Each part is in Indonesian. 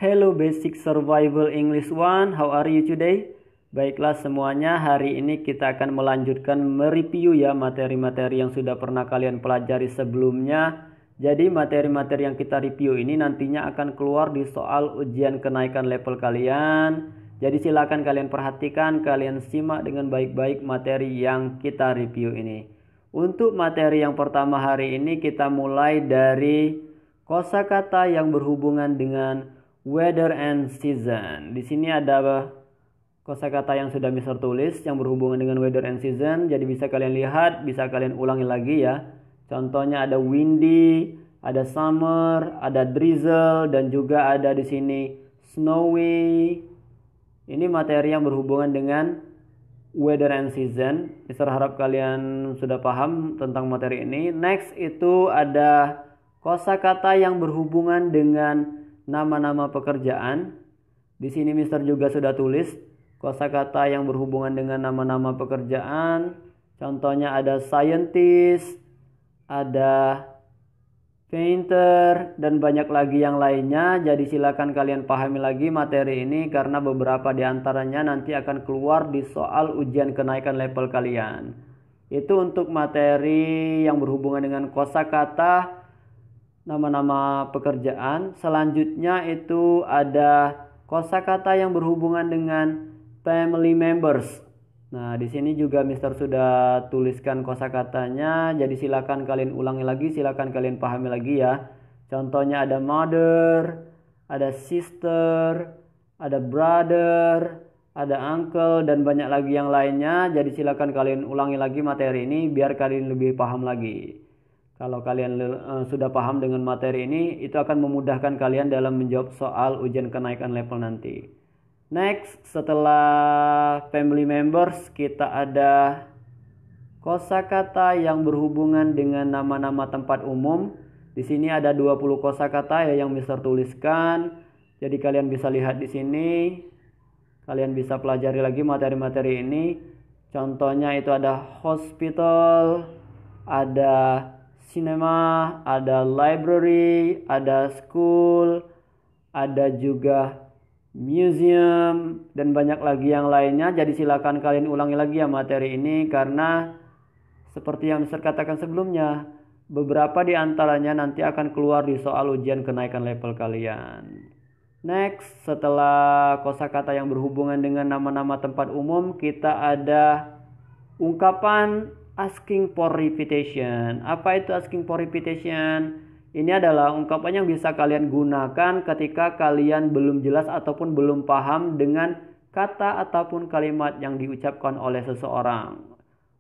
Hello Basic Survival English One, how are you today? Baiklah semuanya, hari ini kita akan melanjutkan mereview ya materi-materi yang sudah pernah kalian pelajari sebelumnya. Jadi materi-materi yang kita review ini nantinya akan keluar di soal ujian kenaikan level kalian. Jadi silakan kalian perhatikan, kalian simak dengan baik-baik materi yang kita review ini. Untuk materi yang pertama hari ini kita mulai dari kosakata yang berhubungan dengan weather and season. Di sini ada kosakata yang sudah Mister tulis yang berhubungan dengan weather and season. Jadi bisa kalian lihat, bisa kalian ulangi lagi ya. Contohnya ada windy, ada summer, ada drizzle, dan juga ada di sini snowy. Ini materi yang berhubungan dengan weather and season. Mister harap kalian sudah paham tentang materi ini. Next itu ada kosakata yang berhubungan dengan nama-nama pekerjaan. Di sini Mister juga sudah tulis kosakata yang berhubungan dengan nama-nama pekerjaan. Contohnya ada scientist, ada painter, dan banyak lagi yang lainnya. Jadi silakan kalian pahami lagi materi ini karena beberapa di antaranya nanti akan keluar di soal ujian kenaikan level kalian. Itu untuk materi yang berhubungan dengan kosakata nama-nama pekerjaan. Selanjutnya itu ada kosakata yang berhubungan dengan family members. Nah, di sini juga Mister sudah tuliskan kosakatanya. Jadi silakan kalian ulangi lagi, silakan kalian pahami lagi ya. Contohnya ada mother, ada sister, ada brother, ada uncle, dan banyak lagi yang lainnya. Jadi silakan kalian ulangi lagi materi ini biar kalian lebih paham lagi. Kalau kalian sudah paham dengan materi ini, itu akan memudahkan kalian dalam menjawab soal ujian kenaikan level nanti. Next, setelah family members, kita ada kosakata yang berhubungan dengan nama-nama tempat umum. Di sini ada 20 kosakata ya yang Mister tuliskan. Jadi kalian bisa lihat di sini. Kalian bisa pelajari lagi materi-materi ini. Contohnya itu ada hospital, ada cinema, ada library, ada school, ada juga museum, dan banyak lagi yang lainnya. Jadi silakan kalian ulangi lagi ya materi ini karena seperti yang Mister katakan sebelumnya, beberapa di antaranya nanti akan keluar di soal ujian kenaikan level kalian. Next, setelah kosakata yang berhubungan dengan nama-nama tempat umum, kita ada ungkapan asking for repetition. Apa itu asking for repetition? Ini adalah ungkapan yang bisa kalian gunakan ketika kalian belum jelas ataupun belum paham dengan kata ataupun kalimat yang diucapkan oleh seseorang.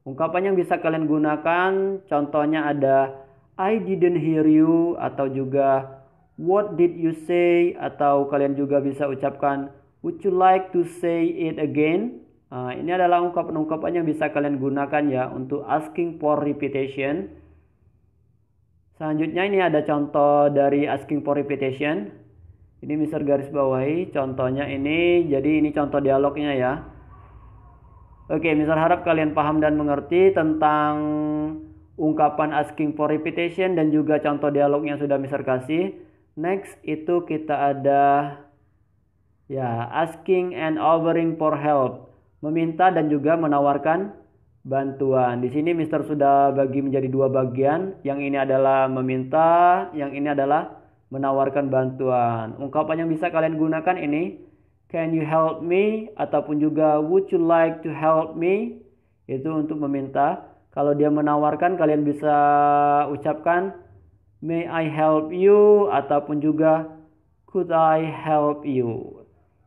Ungkapan yang bisa kalian gunakan contohnya ada I didn't hear you, atau juga what did you say, atau kalian juga bisa ucapkan would you like to say it again. Nah, ini adalah ungkapan-ungkapan yang bisa kalian gunakan ya untuk asking for repetition. Selanjutnya ini ada contoh dari asking for repetition. Ini Mister garis bawahi contohnya ini. Jadi ini contoh dialognya ya. Oke, Mister harap kalian paham dan mengerti tentang ungkapan asking for repetition dan juga contoh dialog yang sudah Mister kasih. Next itu kita ada ya asking and offering for help. Meminta dan juga menawarkan bantuan. Di sini Mister sudah bagi menjadi dua bagian. Yang ini adalah meminta, yang ini adalah menawarkan bantuan. Ungkapan yang bisa kalian gunakan ini can you help me, ataupun juga would you like to help me. Itu untuk meminta. Kalau dia menawarkan, kalian bisa ucapkan may I help you, ataupun juga could I help you.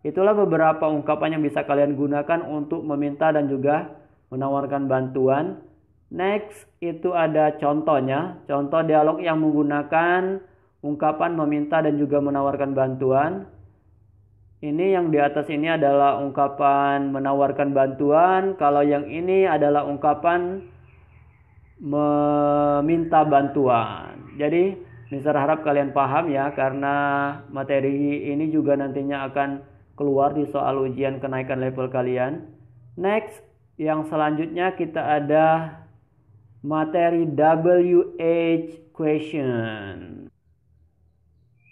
Itulah beberapa ungkapan yang bisa kalian gunakan untuk meminta dan juga menawarkan bantuan. Next itu ada contohnya, contoh dialog yang menggunakan ungkapan meminta dan juga menawarkan bantuan. Ini yang di atas ini adalah ungkapan menawarkan bantuan, kalau yang ini adalah ungkapan meminta bantuan. Jadi Mister harap kalian paham ya, karena materi ini juga nantinya akan keluar di soal ujian kenaikan level kalian. Next, yang selanjutnya kita ada materi WH question.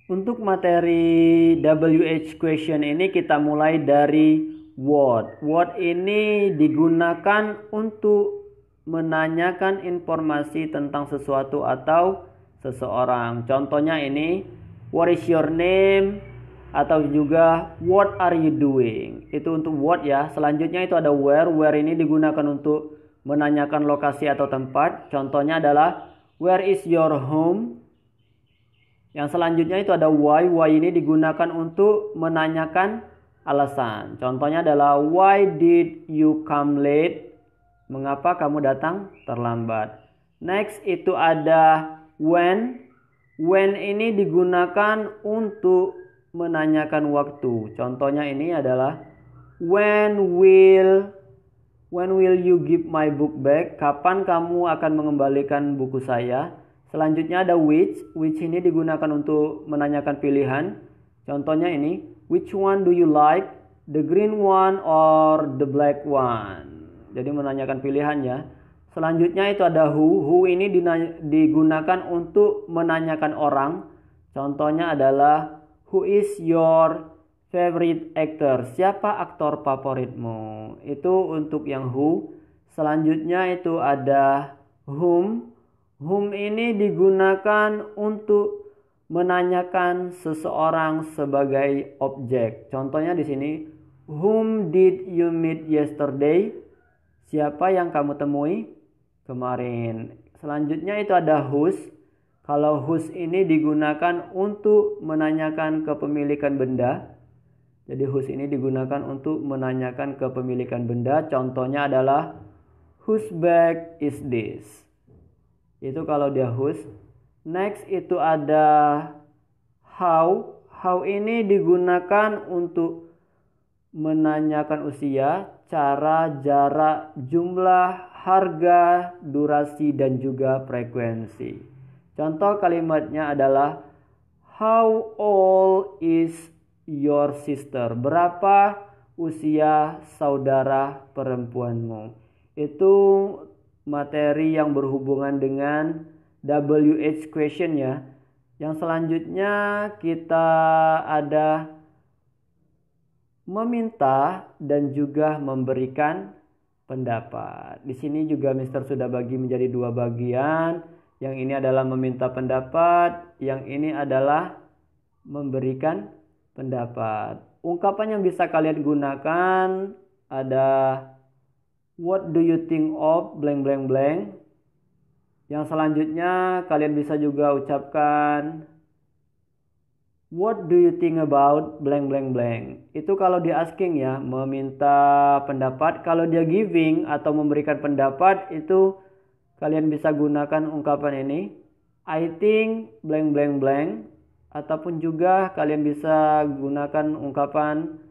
Untuk materi WH question ini kita mulai dari what. What ini digunakan untuk menanyakan informasi tentang sesuatu atau seseorang. Contohnya ini, what is your name? Atau juga what are you doing? Itu untuk what ya. Selanjutnya itu ada where. Where ini digunakan untuk menanyakan lokasi atau tempat. Contohnya adalah where is your home? Yang selanjutnya itu ada why. Why ini digunakan untuk menanyakan alasan. Contohnya adalah why did you come late? Mengapa kamu datang terlambat? Next itu ada when. When ini digunakan untuk menanyakan waktu. Contohnya ini adalah when will you give my book back? Kapan kamu akan mengembalikan buku saya? Selanjutnya ada which. Which ini digunakan untuk menanyakan pilihan. Contohnya ini, which one do you like? The green one or the black one? Jadi menanyakan pilihannya. Selanjutnya itu ada who. Who ini digunakan untuk menanyakan orang. Contohnya adalah who is your favorite actor? Siapa aktor favoritmu? Itu untuk yang who. Selanjutnya itu ada whom. Whom ini digunakan untuk menanyakan seseorang sebagai objek. Contohnya di sini, whom did you meet yesterday? Siapa yang kamu temui kemarin? Selanjutnya itu ada whose. Kalau whose ini digunakan untuk menanyakan kepemilikan benda. Jadi whose ini digunakan untuk menanyakan kepemilikan benda. Contohnya adalah whose bag is this? Itu kalau dia whose. Next itu ada how. How ini digunakan untuk menanyakan usia, cara, jarak, jumlah, harga, durasi, dan juga frekuensi. Contoh kalimatnya adalah how old is your sister? Berapa usia saudara perempuanmu? Itu materi yang berhubungan dengan WH question ya. Yang selanjutnya kita ada meminta dan juga memberikan pendapat. Di sini juga Mister sudah bagi menjadi dua bagian. Yang ini adalah meminta pendapat, yang ini adalah memberikan pendapat. Ungkapan yang bisa kalian gunakan ada what do you think of blank blank blank. Yang selanjutnya kalian bisa juga ucapkan what do you think about blank blank blank. Itu kalau dia asking ya, meminta pendapat. Kalau dia giving atau memberikan pendapat, itu kalian bisa gunakan ungkapan ini, I think blank blank blank. Ataupun juga kalian bisa gunakan ungkapan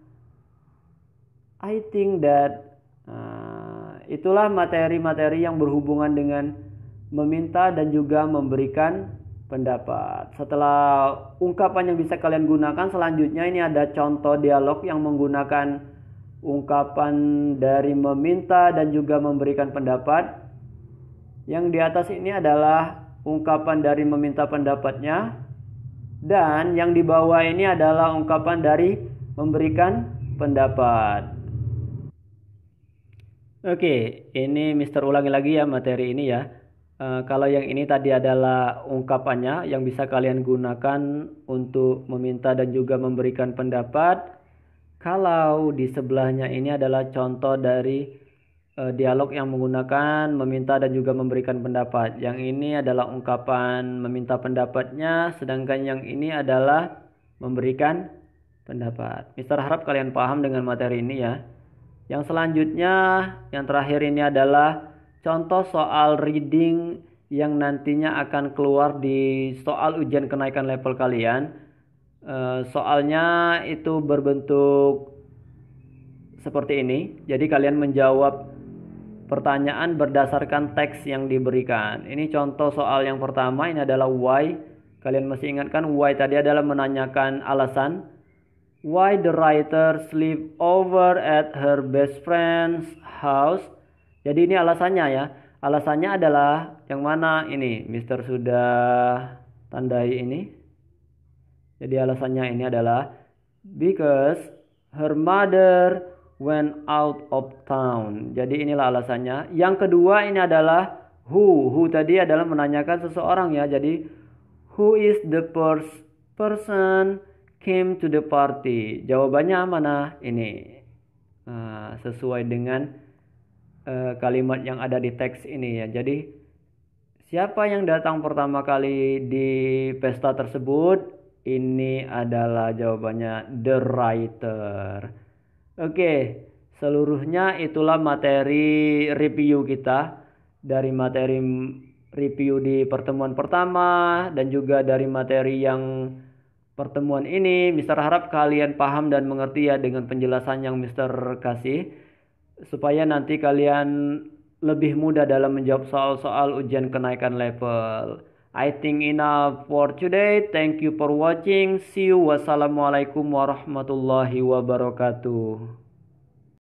I think that. Itulah materi-materi yang berhubungan dengan meminta dan juga memberikan pendapat. Setelah ungkapan yang bisa kalian gunakan, selanjutnya ini ada contoh dialog yang menggunakan ungkapan dari meminta dan juga memberikan pendapat. Yang di atas ini adalah ungkapan dari meminta pendapatnya, dan yang di bawah ini adalah ungkapan dari memberikan pendapat. Oke, ini Mister ulangi lagi ya materi ini ya. Kalau yang ini tadi adalah ungkapannya yang bisa kalian gunakan untuk meminta dan juga memberikan pendapat. Kalau di sebelahnya ini adalah contoh dari dialog yang menggunakan meminta dan juga memberikan pendapat. Yang ini adalah ungkapan meminta pendapatnya, sedangkan yang ini adalah memberikan pendapat. Mister harap kalian paham dengan materi ini ya. Yang selanjutnya, yang terakhir ini adalah contoh soal reading yang nantinya akan keluar di soal ujian kenaikan level kalian. Soalnya itu berbentuk seperti ini. Jadi kalian menjawab pertanyaan berdasarkan teks yang diberikan. Ini contoh soal yang pertama, ini adalah why. Kalian masih ingatkan why tadi adalah menanyakan alasan. Why the writer sleep over at her best friend's house? Jadi ini alasannya ya. Alasannya adalah yang mana ini? Mister sudah tandai ini. Jadi alasannya ini adalah because her mother went out of town. Jadi inilah alasannya. Yang kedua ini adalah who. Who tadi adalah menanyakan seseorang ya. Jadi who is the first person came to the party? Jawabannya mana? Ini sesuai dengan kalimat yang ada di teks ini ya. Jadi siapa yang datang pertama kali di pesta tersebut? Ini adalah jawabannya the writer. Oke, seluruhnya itulah materi review kita. Dari materi review di pertemuan pertama dan juga dari materi yang pertemuan ini. Mister harap kalian paham dan mengerti ya dengan penjelasan yang Mister kasih. Supaya nanti kalian lebih mudah dalam menjawab soal-soal ujian kenaikan level. I think enough for today. Thank you for watching. See you. Wassalamualaikum warahmatullahi wabarakatuh.